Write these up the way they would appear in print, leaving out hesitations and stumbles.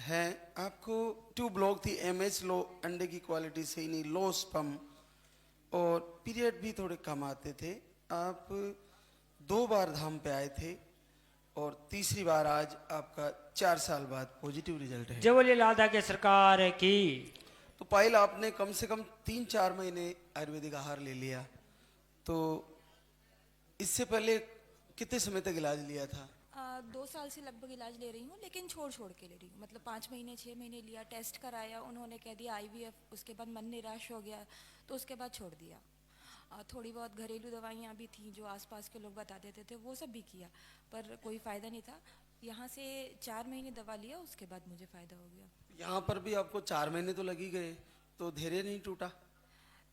है। आपको tube block थी, एमएच लो, अंडे की क्वालिटी सही नहीं, लो स्पम, और पीरियड भी थोड़े कम आते थे। आप 2 बार धाम पे आए थे और तीसरी बार आज आपका 4 साल बाद पॉजिटिव रिजल्ट है। जय बोलिए लाल के सरकार की। तो पायल आपने कम से कम 3-4 महीने आयुर्वेदिक आहार ले लिया, तो इससे पहले कितने समय तक इलाज लिया था? 2 साल से लगभग इलाज ले रही हूँ, लेकिन छोड़ छोड़ के ले रही हूँ। मतलब 5 महीने 6 महीने लिया, टेस्ट कराया, उन्होंने कह दिया आईवीएफ, उसके बाद मन निराश हो गया तो उसके बाद छोड़ दिया। थोड़ी बहुत घरेलू दवाइयाँ भी थी जो आसपास के लोग बता देते थे, वो सब भी किया, पर कोई फ़ायदा नहीं था। यहाँ से 4 महीने दवा लिया, उसके बाद मुझे फ़ायदा हो गया। यहाँ पर भी आपको 4 महीने तो लग ही गए, तो धैर्य नहीं टूटा?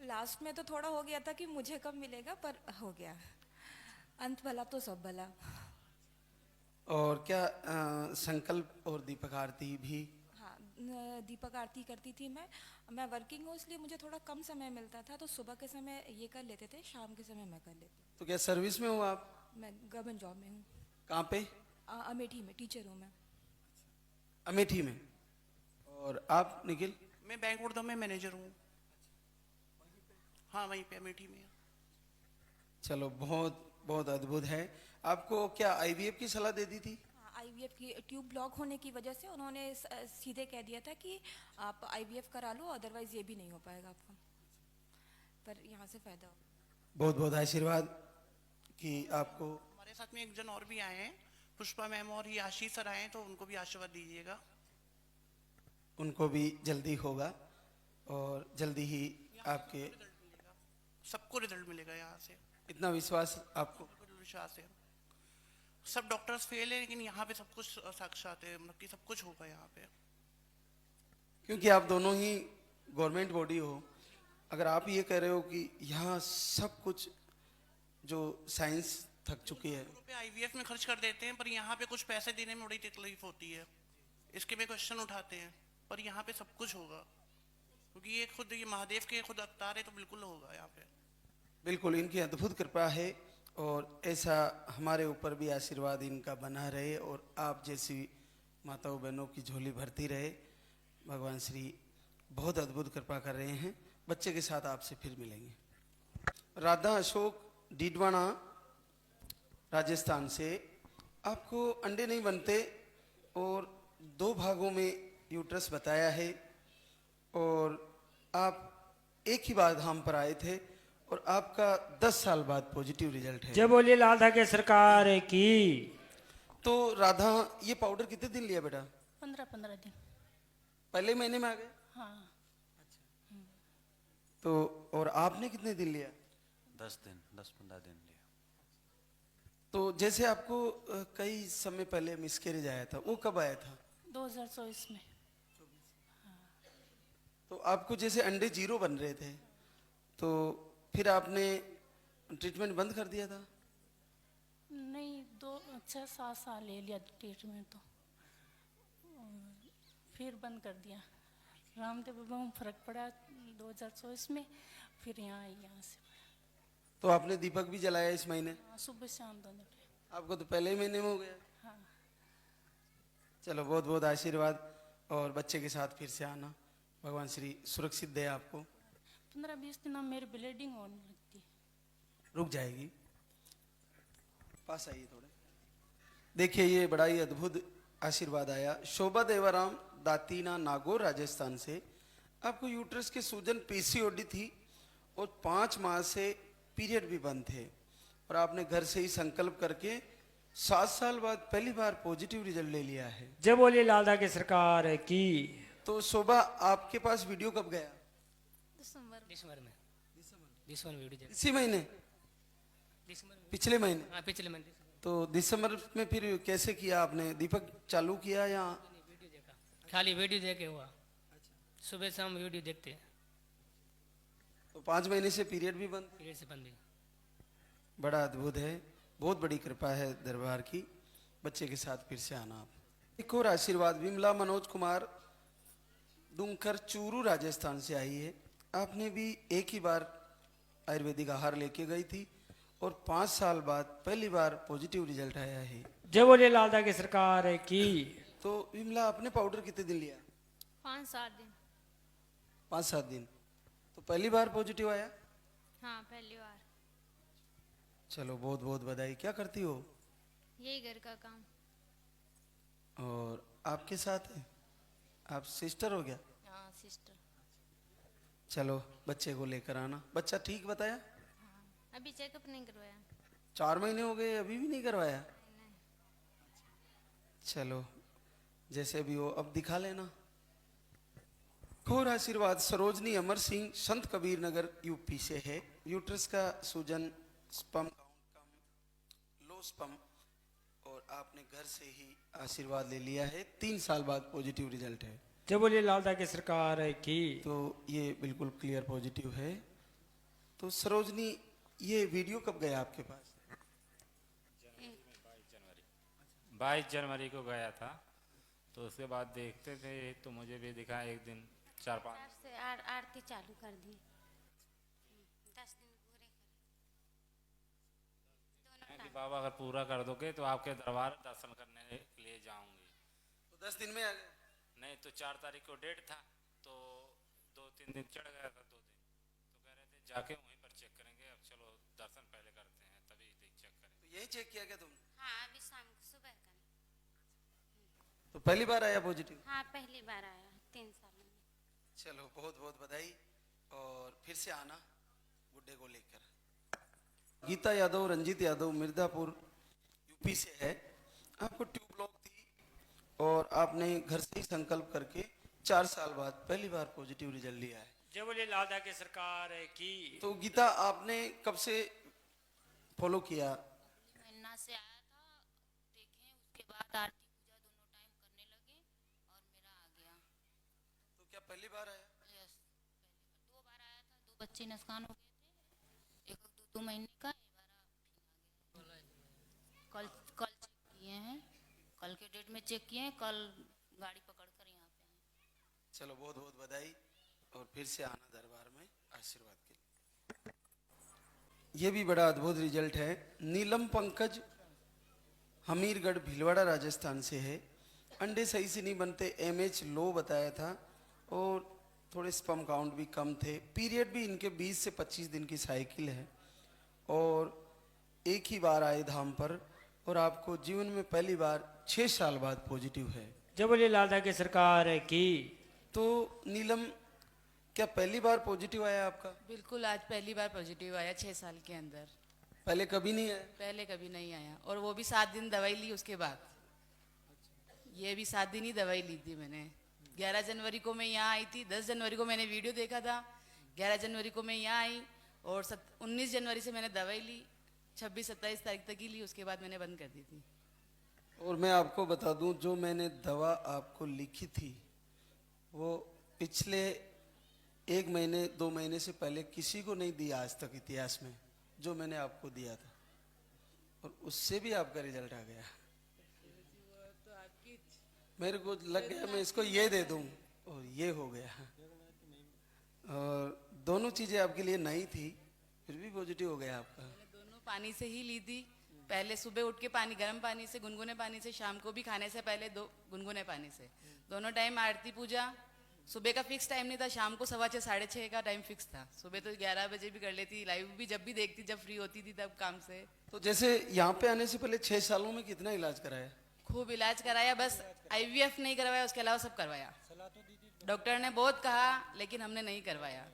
लास्ट में तो थोड़ा हो गया था कि मुझे कब मिलेगा, पर हो गया। अंत भला तो सब भला। और क्या संकल्प और दीपक आरती भी? हाँ, दीपक आरती करती थी मैं वर्किंग हूँ, इसलिए मुझे थोड़ा कम समय मिलता था, तो सुबह के समय ये कर लेते थे, शाम के समय मैं कर लेती। तो क्या सर्विस में हो आप? मैं गवर्नमेंट जॉब में हूँ। कहाँ पे? अमेठी में टीचर हूँ मैं। अमेठी में। और आप निखिल? मैं बैंक उर्दू में मैनेजर हूँ। हाँ, वहीं पे अमेठी में। चलो, बहुत बहुत अद्भुत है। आपको क्या आईवीएफ की सलाह दे दी थी? आईवीएफ की ट्यूब ब्लॉक होने की वजह से उन्होंने सीधे कह दिया था कि आप आईवीएफ करा लो, अदरवाइज ये भी नहीं हो पाएगा आपका, पर यहाँ से फ़ायदा हो। बहुत बहुत आशीर्वाद कि आपको। हमारे साथ में एक जन और भी आए हैं, पुष्पा मैम और ये आशीष सर आए हैं, तो उनको भी आशीर्वाद दीजिएगा। उनको भी जल्दी होगा और जल्दी ही आपके सबको रिजल्ट मिलेगा यहाँ से, इतना विश्वास आपको? बिल्कुल विश्वास है। सब डॉक्टर्स फेल है, लेकिन यहाँ पे सब कुछ साक्षात है, मतलब कि सब कुछ होगा यहाँ पे। क्योंकि आप दोनों ही गवर्नमेंट बॉडी हो, अगर आप ये कह रहे हो कि यहाँ सब कुछ जो साइंस थक चुकी है। रुपये आईवीएफ में खर्च कर देते हैं, पर यहाँ पे कुछ पैसे देने में बड़ी तकलीफ होती है, इसके भी क्वेश्चन उठाते हैं, पर यहाँ पे सब कुछ होगा, क्योंकि ये खुद ये महादेव के खुद अवतार है, तो बिल्कुल होगा यहाँ पे। बिल्कुल, इनकी अद्भुत कृपा है और ऐसा हमारे ऊपर भी आशीर्वाद इनका बना रहे और आप जैसी माताओं बहनों की झोली भरती रहे। भगवान श्री बहुत अद्भुत कृपा कर रहे हैं। बच्चे के साथ आपसे फिर मिलेंगे। राधा अशोक डीडवाना राजस्थान से। आपको अंडे नहीं बनते और 2 भागों में यूट्रस बताया है और आप एक ही बार धाम पर आए थे और आपका 10 साल बाद पॉजिटिव रिजल्ट है। जय बोलिए लाल के सरकार की। तो राधा, ये पाउडर कितने दिन लिया बेटा? 15-15 दिन। पहले महीने में आ गए? हाँ। तो और आपने कितने दिन लिया? 10-15 दिन लिया। तो जैसे आपको कई समय पहले मिसकैरेज आया था, वो कब आया था? 2024 में। तो आपको जैसे अंडे 0 बन रहे थे, तो फिर आपने ट्रीटमेंट बंद कर दिया था? नहीं, 6-7 साल ले लिया ट्रीटमेंट, तो फिर बंद कर दिया। रामदेव बाबा में फर्क पड़ा 2024 में, फिर यहाँ आई, यहाँ से। तो आपने दीपक भी जलाया इस महीने? हाँ, सुबह शाम दोनों टाइम। आपको तो पहले ही महीने में हो गया। हाँ। चलो, बहुत बहुत आशीर्वाद और बच्चे के साथ फिर से आना। भगवान श्री सुरक्षित दे आपको। 15-20 दिन में मेरी ब्लीडिंग होने लगती है। रुक जाएगी। पास आइए थोड़े। देखिए, ये बड़ा ही अद्भुत आशीर्वाद आया। शोभा देवाराम दातीना नागौर राजस्थान से। आपको यूट्रस के सूजन, पीसीओडी थी और 5 माह से पीरियड भी बंद थे और आपने घर से ही संकल्प करके 7 साल बाद पहली बार पॉजिटिव रिजल्ट ले लिया है। जय बोलिए लाल के सरकार की। तो शोभा, आपके पास वीडियो कब गया? दिसंबर में वीडियो देखा। इसी महीने? दिसंबर में। पिछले महीने? हाँ, पिछले महीने। तो दिसंबर में फिर कैसे किया आपने? दीपक चालू किया या? वीडियो देखा, खाली वीडियो देखे हुआ। सुबह शाम वीडियो देखते हैं। तो 5 महीने से पीरियड भी बंद? पीरियड से बंद है। बड़ा अद्भुत है, बहुत बड़ी कृपा है दरबार की। बच्चे के साथ फिर से आना आप। एक और आशीर्वाद, विमला मनोज कुमार दुमकर चूरू राजस्थान से आई है। आपने भी एक ही बार आयुर्वेदिक आहार लेके गई थी और 5 साल बाद पहली बार पॉजिटिव रिजल्ट आया है। जय बोलिए लाल के सरकार की। तो विमला आपने पाउडर कितने दिन लिया? 5-7 दिन। 5-7 दिन। तो पहली बार पॉजिटिव आया? हाँ, पहली बार। चलो बहुत बहुत बधाई। क्या करती हो? यही घर का काम। और आपके साथ है? आप सिस्टर हो गया? हाँ, सिस्टर। चलो बच्चे को लेकर आना। बच्चा ठीक बताया? हाँ, अभी चेकअप नहीं करवाया। 4 महीने हो गए अभी भी नहीं करवाया? चलो जैसे भी हो अब दिखा लेना। घोर आशीर्वाद सरोजनी अमर सिंह, संत कबीर नगर, यूपी से है। यूट्रस का सूजन, स्पर्म काउंट कम, लो स्पर्म, और आपने घर से ही आशीर्वाद ले लिया है। 3 साल बाद पॉजिटिव रिजल्ट है। जय बोले लालदा की सरकार की। तो ये बिल्कुल क्लियर पॉजिटिव है। तो सरोजनी ये वीडियो कब गया आपके पास? 22 जनवरी को गया था। तो उसके बाद देखते थे तो मुझे भी दिखा एक दिन 4-5 से आरती चालू कर दी। 10 दिन पूरे हैं कि बाबा अगर पूरा कर दोगे तो आपके दरबार दर्शन करने के लिए जाऊंगी। तो 10 दिन में आ गए? नहीं तो 4 तारीख को डेट था, तो 2-3 दिन चढ़ गया था। 2 दिन तो कह रहे थे जाके वहीं पर चेक करेंगे। अब चलो दर्शन पहले करते हैं तभी चेक करें। तो यही चेक किया क्या तुमने? हाँ, अभी शाम को सुबह का। तो पहली बार आया पॉजिटिव? हाँ, पहली बार आया 3 सालों में। चलो बहुत बहुत बधाई। और फिर से आना गुड्डे को लेकर। गीता यादव, रंजीत यादव, मिर्जापुर, यूपी से है। आपको ट्यूब ब्लॉक थी और आपने घर से ही संकल्प करके 4 साल बाद पहली बार पॉजिटिव रिजल्ट लिया है। जय बोले लालदा की सरकार की। तो गीता आपने कब से फॉलो किया? महीना से आया था, देखें उसके बाद आरती पूजा दोनों टाइम करने लगे और मेरा आ गया। तो क्या पहली बार आया? यस, पहली बार 2 बार आया था। 2 बच्चे नुकसान हो गए थे, एक 2 महीने का, एक बार कल चेक किए हैं। कल के डेट में चेक किए हैं, कल गाड़ी पकड़कर यहाँ पे आए। चलो बहुत बहुत बधाई। और फिर से आना दरबार में आशीर्वाद के लिए। ये भी बड़ा अद्भुत रिजल्ट है। नीलम पंकज, हमीरगढ़, भीलवाड़ा, राजस्थान से है। अंडे सही से नहीं बनते, एमएच लो बताया था और थोड़े स्पर्म काउंट भी कम थे। पीरियड भी इनके 20 से 25 दिन की साइकिल है और एक ही बार आए धाम पर। और आपको जीवन में पहली बार 6 साल बाद पॉजिटिव है। जय बोले लालदा की सरकार की। तो नीलम क्या पहली बार पॉजिटिव आया आपका? बिल्कुल, आज पहली बार पॉजिटिव आया 6 साल के अंदर। पहले कभी नहीं आया? पहले कभी नहीं आया, और वो भी 7 दिन दवाई ली उसके बाद। ये भी 7 दिन ही दवाई ली थी मैंने। 11 जनवरी को मैं यहाँ आई थी। 10 जनवरी को मैंने वीडियो देखा था। 11 जनवरी को मैं यहाँ आई और 19 जनवरी से मैंने दवाई ली। 26-27 तारीख तक ही ली, उसके बाद मैंने बंद कर दी थी। और मैं आपको बता दूं, जो मैंने दवा आपको लिखी थी वो पिछले 1 महीने 2 महीने से पहले किसी को नहीं दिया आज तक इतिहास में, जो मैंने आपको दिया था। और उससे भी आपका रिजल्ट आ गया। मेरे को लग गया मैं इसको ये दे दूं और ये हो गया। और दोनों चीजें आपके लिए नई थी, फिर भी पॉजिटिव हो गया आपका। मैंने दोनों पानी से ही ली थी। पहले सुबह उठ के पानी, गर्म पानी से, गुनगुने पानी से, शाम को भी खाने से पहले 2 गुनगुने पानी से। दोनों टाइम आरती पूजा। सुबह का फिक्स टाइम नहीं था, शाम को 6:15 6:30 का टाइम फिक्स था। सुबह तो 11 बजे भी कर लेती, लाइव भी जब भी देखती, जब फ्री होती थी तब काम से। तो जैसे यहाँ पे आने से पहले 6 सालों में कितना इलाज कराया? खूब इलाज कराया, बस IVF नहीं करवाया, उसके अलावा सब करवाया। डॉक्टर ने बहुत कहा लेकिन हमने नहीं करवाया,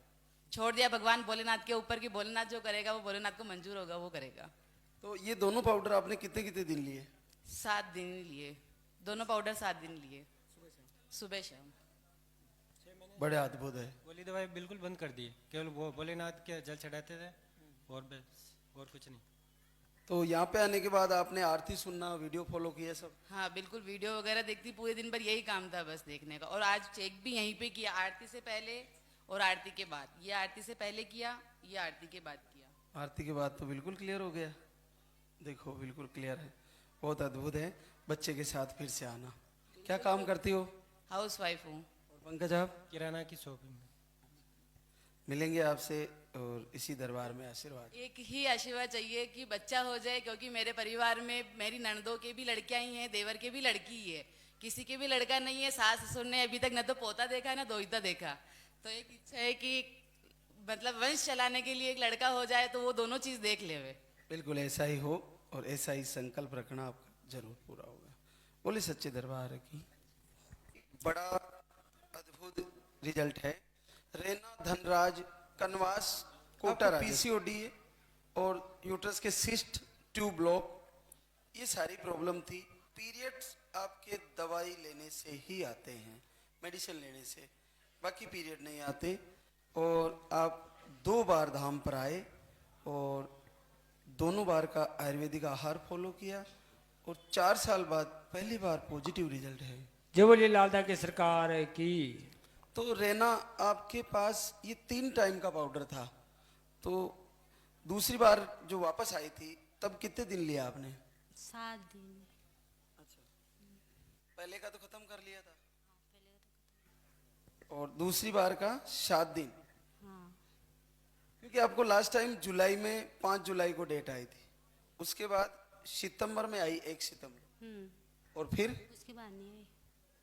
छोड़ दिया भगवान भोलेनाथ के ऊपर कि भोलेनाथ जो करेगा वो भोलेनाथ को मंजूर होगा, वो करेगा। तो ये दोनों पाउडर आपने कितने कितने दिन लिए? 7 दिन लिए दोनों पाउडर, 7 दिन लिए, सुबह शाम। बड़े अद्भुत है। गोली दवाई बिल्कुल बंद कर दी, केवल वो भोलेनाथ के जल चढ़ाते थे और बस, और कुछ नहीं। तो यहाँ पे आने के बाद आपने आरती सुनना, वीडियो फॉलो किया सब? हाँ बिल्कुल, वीडियो वगैरह देखती, पूरे दिन भर यही काम था बस देखने का। और आज चेक भी यहीं पे किया, आरती से पहले और आरती के बाद। ये आरती से पहले किया, ये आरती के बाद किया। आरती के बाद तो बिल्कुल क्लियर हो गया। देखो बिल्कुल क्लियर है, बहुत अद्भुत है। बच्चे के साथ फिर से आना। क्या काम करती हो? हाउस वाइफ हूँ। और पंकज आप? किराना की शॉप में। मिलेंगे आपसे और इसी दरबार में आशीर्वाद। एक ही आशीर्वाद चाहिए कि बच्चा हो जाए, क्योंकि मेरे परिवार में मेरी ननदों के भी लड़कियां ही हैं, देवर के भी लड़की ही है। किसी के भी लड़का नहीं है, सास ससुर ने अभी तक न तो पोता देखा ना दोहिता देखा, तो एक इच्छा है कि मतलब वंश चलाने के लिए एक लड़का हो जाए तो वो दोनों चीज देख ले वे। बिल्कुल ऐसा ही हो और ऐसा ही संकल्प रखना आपका जरूर पूरा होगा। बोले सच्चे दरबार की। बड़ा अद्भुत रिजल्ट है। रेना धनराज कनवास कोटा पीसीओडी और यूट्रस के सिस्ट ट्यूब ब्लॉक, ये सारी प्रॉब्लम थी। पीरियड्स आपके दवाई लेने से ही आते हैं, मेडिसिन लेने से, बाकी पीरियड नहीं आते। और आप 2 बार धाम पर आए और दोनों बार का आयुर्वेदिक आहार फॉलो किया और 4 साल बाद पहली बार पॉजिटिव रिजल्ट है। जय बोले लालदा की सरकार की। तो रेना आपके पास ये 3 टाइम का पाउडर था, तो दूसरी बार जो वापस आई थी तब कितने दिन लिया आपने? 7 दिन। अच्छा, पहले का तो खत्म कर लिया था और दूसरी बार का 7 दिन। हाँ। क्योंकि आपको लास्ट टाइम जुलाई में 5 जुलाई को डेट आई थी, उसके बाद सितंबर में आई 1 सितंबर और फिर उसके बाद नहीं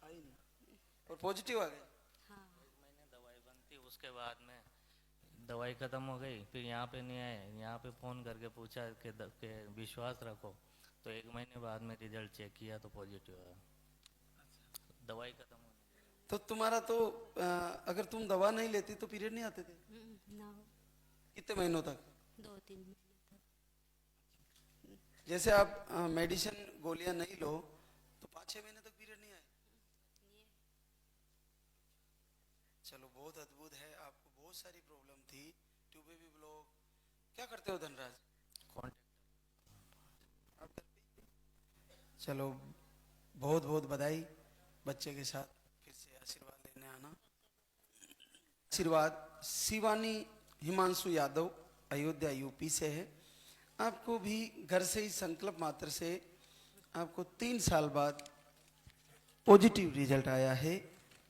आई नहीं और पॉजिटिव आ गए। हाँ। महीने दवाई बनती, उसके बाद में दवाई खत्म हो गई, फिर यहाँ पे नहीं आए, यहाँ पे फ़ोन करके पूछा कि विश्वास रखो, तो 1 महीने बाद में रिजल्ट चेक किया तो पॉजिटिव आया। दवाई खत्म हो गई। तो तुम्हारा तो अगर तुम दवा नहीं लेती तो पीरियड नहीं आते थे? ना। कितने महीनों तक? 2-3 महीने तक। जैसे आप मेडिसिन गोलियां नहीं लो तो 5-6 महीने तक पीरियड नहीं आए। चलो बहुत अद्भुत है। आपको बहुत सारी प्रॉब्लम थी, ट्यूबे भी ब्लॉक। क्या करते हो धनराज? आप करते? चलो बहुत बहुत बधाई। बच्चे के साथ फिर से आशीर्वाद लेने आना। आशीर्वाद शिवानी हिमांशु यादव अयोध्या यूपी से है। आपको भी घर से ही संकल्प मात्र से आपको 3 साल बाद पॉजिटिव रिजल्ट आया है।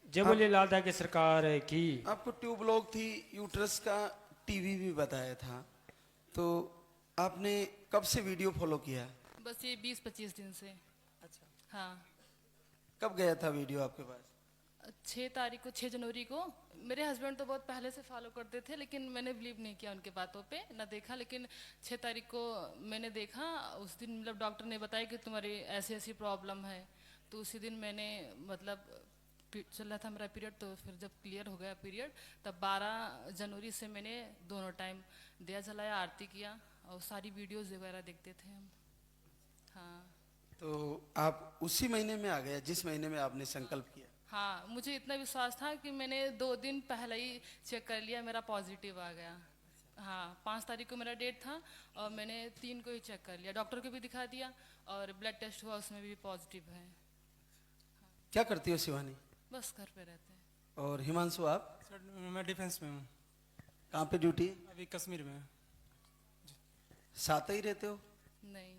जय बोले लालदा की सरकार की। आपको ट्यूब ब्लॉक थी, यूट्रस का टीवी भी बताया था, तो आपने कब से वीडियो फॉलो किया? बस ये 20-25 दिन से। अच्छा। हाँ। कब गया था वीडियो आपके पास? 6 तारीख को, 6 जनवरी को। मेरे हस्बैंड तो बहुत पहले से फॉलो करते थे, लेकिन मैंने बिलीव नहीं किया उनके बातों पे, ना देखा। लेकिन 6 तारीख को मैंने देखा। उस दिन मतलब डॉक्टर ने बताया कि तुम्हारी ऐसी ऐसी प्रॉब्लम है, तो उसी दिन मैंने मतलब चल रहा था मेरा पीरियड, तो फिर जब क्लियर हो गया पीरियड तब 12 जनवरी से मैंने दोनों टाइम दिया जलाया, आरती किया और सारी वीडियोज़ वगैरह देखते थे हम। हाँ। तो आप उसी महीने में आ गया जिस महीने में आपने संकल्प किया? हाँ, मुझे इतना विश्वास था कि मैंने 2 दिन पहले ही चेक कर लिया, मेरा पॉजिटिव आ गया। हाँ, 5 तारीख को मेरा डेट था और मैंने 3 को ही चेक कर लिया, डॉक्टर को भी दिखा दिया और ब्लड टेस्ट हुआ, उसमें भी पॉजिटिव है। क्या करती हो शिवानी? बस घर पे रहते हैं। और हिमांशु आप? सर मैं डिफेंस में हूँ। कहाँ पे ड्यूटी? अभी कश्मीर में। साथ ही रहते हो? नहीं।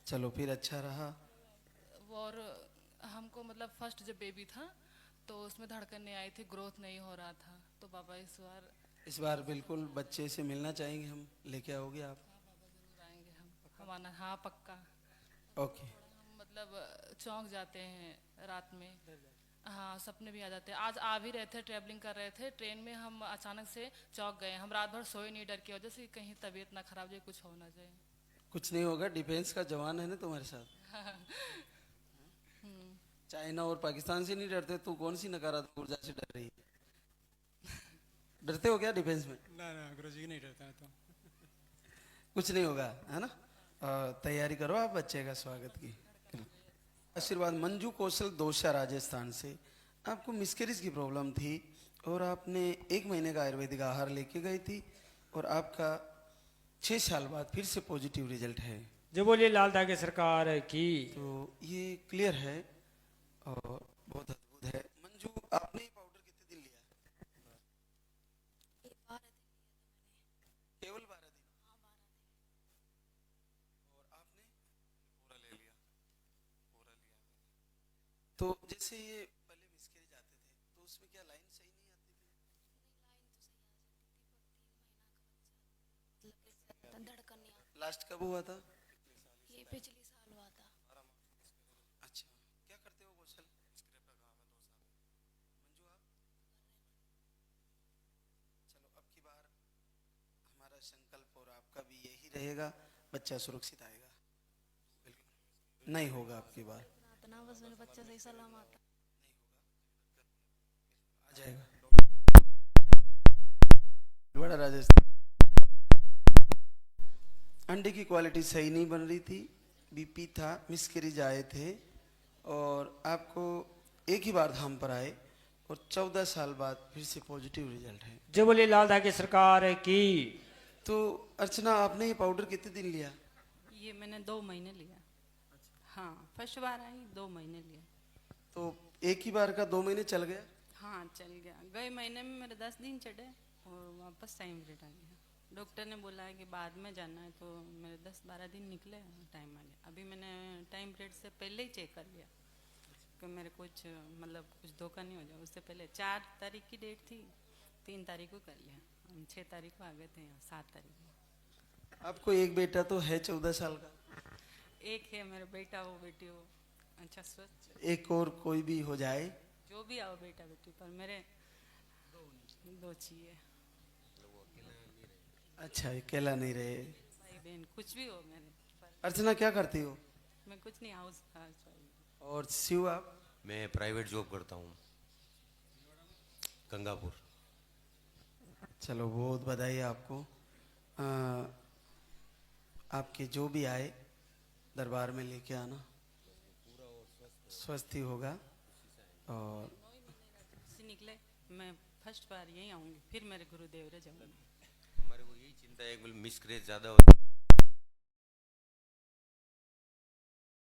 चलो फिर अच्छा रहा। और हमको मतलब फर्स्ट जब बेबी था तो उसमें धड़कन नहीं आई थी, ग्रोथ नहीं हो रहा था, तो बाबा इस बार बिल्कुल बच्चे से मिलना चाहेंगे हम। लेके आओगे आप? हाँ बाबा जरूर आएंगे हम, हमारा। हाँ पक्का। ओके। हम मतलब चौंक जाते हैं रात में। हाँ, सपने भी आ जाते हैं। आज आ भी रहे थे, ट्रैवलिंग कर रहे थे, ट्रेन में हम अचानक से चौंक गए। हम रात भर सोए नहीं डर की वजह से, कहीं तबीयत ना खराब जाए, कुछ हो ना जाए। कुछ नहीं होगा, डिफेंस का जवान है ना तुम्हारे साथ। चाइना और पाकिस्तान से नहीं डरते, तू कौन सी नकारात्मक ऊर्जा से डर रही है? डरते हो क्या डिफेंस में? ना गुरुजी नहीं डरता तो। कुछ नहीं होगा, है ना? तैयारी करो आप बच्चे का स्वागत की। आशीर्वाद मंजू कौशल दोषा राजस्थान से। आपको मिसकैरेज की प्रॉब्लम थी और आपने 1 महीने का आयुर्वेदिक आहार लेके गई थी और आपका 6 साल बाद फिर से पॉजिटिव रिजल्ट है। जो बोलिए लालदा की सरकार की। तो ये क्लियर है और बहुत अद्भुत है। मंजू आपने ये पाउडर कितने दिन लिया? 12 दिन केवल 12 दिन? हाँ 12 दिन। और आपने? पूरा ले लिया, पूरा लिया। तो जैसे ये पहले मिसकैरेज आते थे तो उसमें क्या लाइन सही नहीं आती थी? नहीं, लाइन तो सही आ जाती थी, पर 3 महीना का बच्चा मतलब धड़कन नहीं आती। लास्ट कब हुआ था? ये पिछले साल हुआ था। अच्छा, क्या करते हो कौशल? स्क्रिप्ट का काम है 2 साल। मंजू आप? चलो अब की बार हमारा संकल्प और आपका भी यही रहेगा, बच्चा सुरक्षित आएगा। बिल्कुल नहीं होगा आपकी बार, प्रार्थना बस मेरे बच्चे सही सलामत आ जाएगा। बड़ा राजस्थान अंडे की क्वालिटी सही नहीं बन रही थी, बीपी था, मिसकैरेज आए थे और आपको एक ही बार धाम पर आए और 14 साल बाद फिर से पॉजिटिव रिजल्ट है। जय बोले लाल धागे सरकार की। तो अर्चना आपने ये पाउडर कितने दिन लिया? ये मैंने 2 महीने लिया। हाँ, फर्स्ट बार आई 2 महीने लिया। तो एक ही बार का 2 महीने चल गया? हाँ चल गया। गए महीने में मेरे 10 दिन चढ़े और वापस टाइम पीरियड आ गया। डॉक्टर ने बोला है कि बाद में जाना है, तो मेरे 10-12 दिन निकले, टाइम आ गया। अभी मैंने टाइम पीरियड से पहले ही चेक कर लिया कि मेरे कुछ मतलब कुछ धोखा नहीं हो जाए। उससे पहले 4 तारीख की डेट थी, 3 तारीख को कर लिया। हम 6 तारीख को आ गए थे यहाँ, 7 तारीख को। आपको एक बेटा तो है 14 साल का? एक है मेरा बेटा हो बेटी हो, अच्छा स्वस्थ। एक और कोई भी हो जाए, जो भी आओ बेटा बेटी, पर मेरे 2 चाहिए। अच्छा अकेला नहीं रहे। भाई बहन कुछ भी हो मेरे पर। अर्चना क्या करती हो? मैं कुछ नहीं, हाउस वाइफ। और शिव आप? मैं प्राइवेट जॉब करता हूँ गंगापुर। चलो बहुत बधाई आपको। आपके जो भी आए दरबार में लेके आना, स्वस्थ ही होगा। और से निकले, मैं फर्स्ट बार यहीं आऊँगी, फिर मेरे गुरुदेव रे जाऊँगी। हमारे को यही चिंता है, मिसकैरेज ज़्यादा होता है।